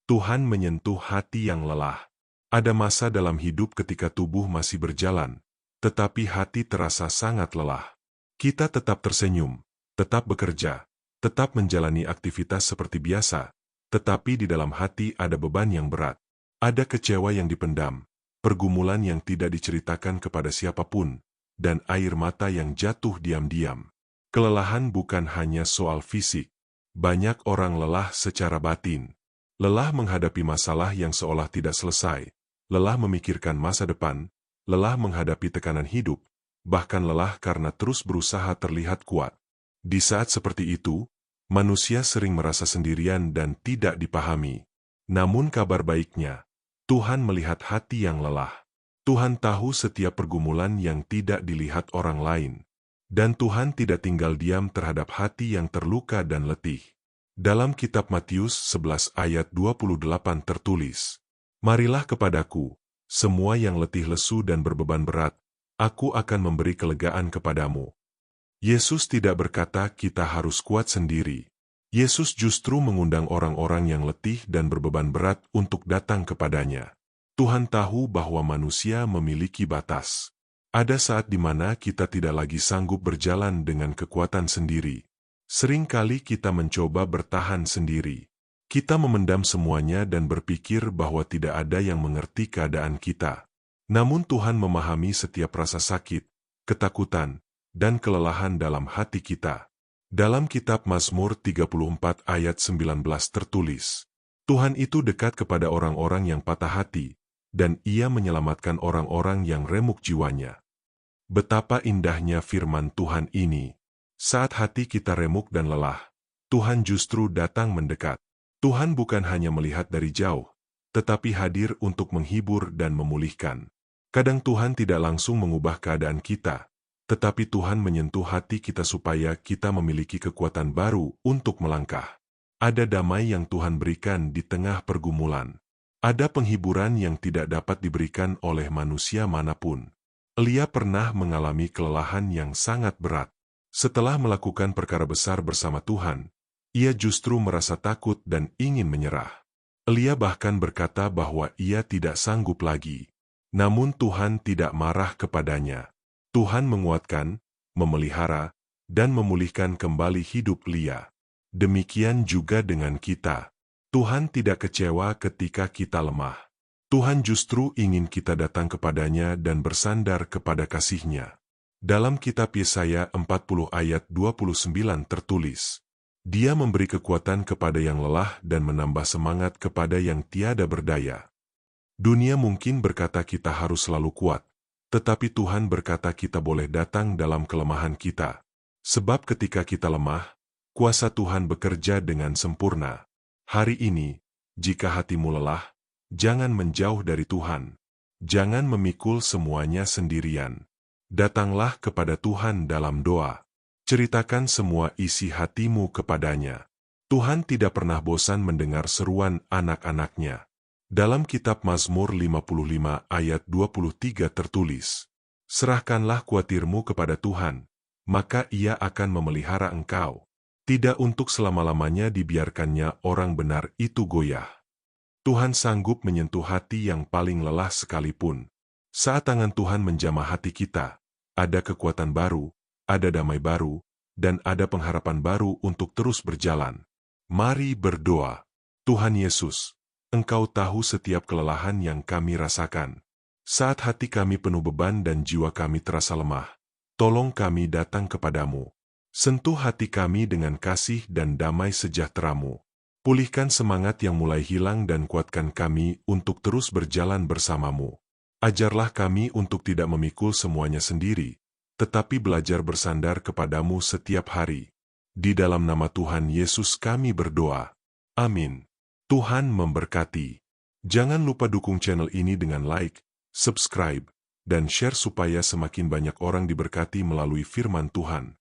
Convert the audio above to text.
Tuhan menyentuh hati yang lelah. Ada masa dalam hidup ketika tubuh masih berjalan, tetapi hati terasa sangat lelah. Kita tetap tersenyum, tetap bekerja, tetap menjalani aktivitas seperti biasa, tetapi di dalam hati ada beban yang berat. Ada kecewa yang dipendam, pergumulan yang tidak diceritakan kepada siapapun, dan air mata yang jatuh diam-diam. Kelelahan bukan hanya soal fisik. Banyak orang lelah secara batin. Lelah menghadapi masalah yang seolah tidak selesai. Lelah memikirkan masa depan. Lelah menghadapi tekanan hidup. Bahkan lelah karena terus berusaha terlihat kuat. Di saat seperti itu, manusia sering merasa sendirian dan tidak dipahami. Namun kabar baiknya, Tuhan melihat hati yang lelah. Tuhan tahu setiap pergumulan yang tidak dilihat orang lain. Dan Tuhan tidak tinggal diam terhadap hati yang terluka dan letih. Dalam kitab Matius 11 ayat 28 tertulis, "Marilah kepadaku, semua yang letih lesu dan berbeban berat, aku akan memberi kelegaan kepadamu." Yesus tidak berkata kita harus kuat sendiri. Yesus justru mengundang orang-orang yang letih dan berbeban berat untuk datang kepadanya. Tuhan tahu bahwa manusia memiliki batas. Ada saat di mana kita tidak lagi sanggup berjalan dengan kekuatan sendiri. Seringkali kita mencoba bertahan sendiri. Kita memendam semuanya dan berpikir bahwa tidak ada yang mengerti keadaan kita. Namun Tuhan memahami setiap rasa sakit, ketakutan, dan kelelahan dalam hati kita. Dalam kitab Mazmur 34 ayat 19 tertulis, "Tuhan itu dekat kepada orang-orang yang patah hati, dan Ia menyelamatkan orang-orang yang remuk jiwanya." Betapa indahnya firman Tuhan ini. Saat hati kita remuk dan lelah, Tuhan justru datang mendekat. Tuhan bukan hanya melihat dari jauh, tetapi hadir untuk menghibur dan memulihkan. Kadang Tuhan tidak langsung mengubah keadaan kita, tetapi Tuhan menyentuh hati kita supaya kita memiliki kekuatan baru untuk melangkah. Ada damai yang Tuhan berikan di tengah pergumulan. Ada penghiburan yang tidak dapat diberikan oleh manusia manapun. Elia pernah mengalami kelelahan yang sangat berat. Setelah melakukan perkara besar bersama Tuhan, ia justru merasa takut dan ingin menyerah. Elia bahkan berkata bahwa ia tidak sanggup lagi. Namun Tuhan tidak marah kepadanya. Tuhan menguatkan, memelihara, dan memulihkan kembali hidup Elia. Demikian juga dengan kita. Tuhan tidak kecewa ketika kita lemah. Tuhan justru ingin kita datang kepadanya dan bersandar kepada kasih-Nya. Dalam kitab Yesaya 40 ayat 29 tertulis, "Dia memberi kekuatan kepada yang lelah dan menambah semangat kepada yang tiada berdaya." Dunia mungkin berkata kita harus selalu kuat, tetapi Tuhan berkata kita boleh datang dalam kelemahan kita. Sebab ketika kita lemah, kuasa Tuhan bekerja dengan sempurna. Hari ini, jika hatimu lelah, jangan menjauh dari Tuhan. Jangan memikul semuanya sendirian. Datanglah kepada Tuhan dalam doa. Ceritakan semua isi hatimu kepadanya. Tuhan tidak pernah bosan mendengar seruan anak-anaknya. Dalam kitab Mazmur 55 ayat 23 tertulis, "Serahkanlah kuatirmu kepada Tuhan, maka Ia akan memelihara engkau. Tidak untuk selama-lamanya dibiarkannya orang benar itu goyah." Tuhan sanggup menyentuh hati yang paling lelah sekalipun. Saat tangan Tuhan menjamah hati kita, ada kekuatan baru, ada damai baru, dan ada pengharapan baru untuk terus berjalan. Mari berdoa. Tuhan Yesus, Engkau tahu setiap kelelahan yang kami rasakan. Saat hati kami penuh beban dan jiwa kami terasa lemah, tolong kami datang kepadamu. Sentuh hati kami dengan kasih dan damai sejahtera-Mu. Pulihkan semangat yang mulai hilang dan kuatkan kami untuk terus berjalan bersama-Mu. Ajarlah kami untuk tidak memikul semuanya sendiri, tetapi belajar bersandar kepadamu setiap hari. Di dalam nama Tuhan Yesus kami berdoa. Amin. Tuhan memberkati. Jangan lupa dukung channel ini dengan like, subscribe, dan share supaya semakin banyak orang diberkati melalui firman Tuhan.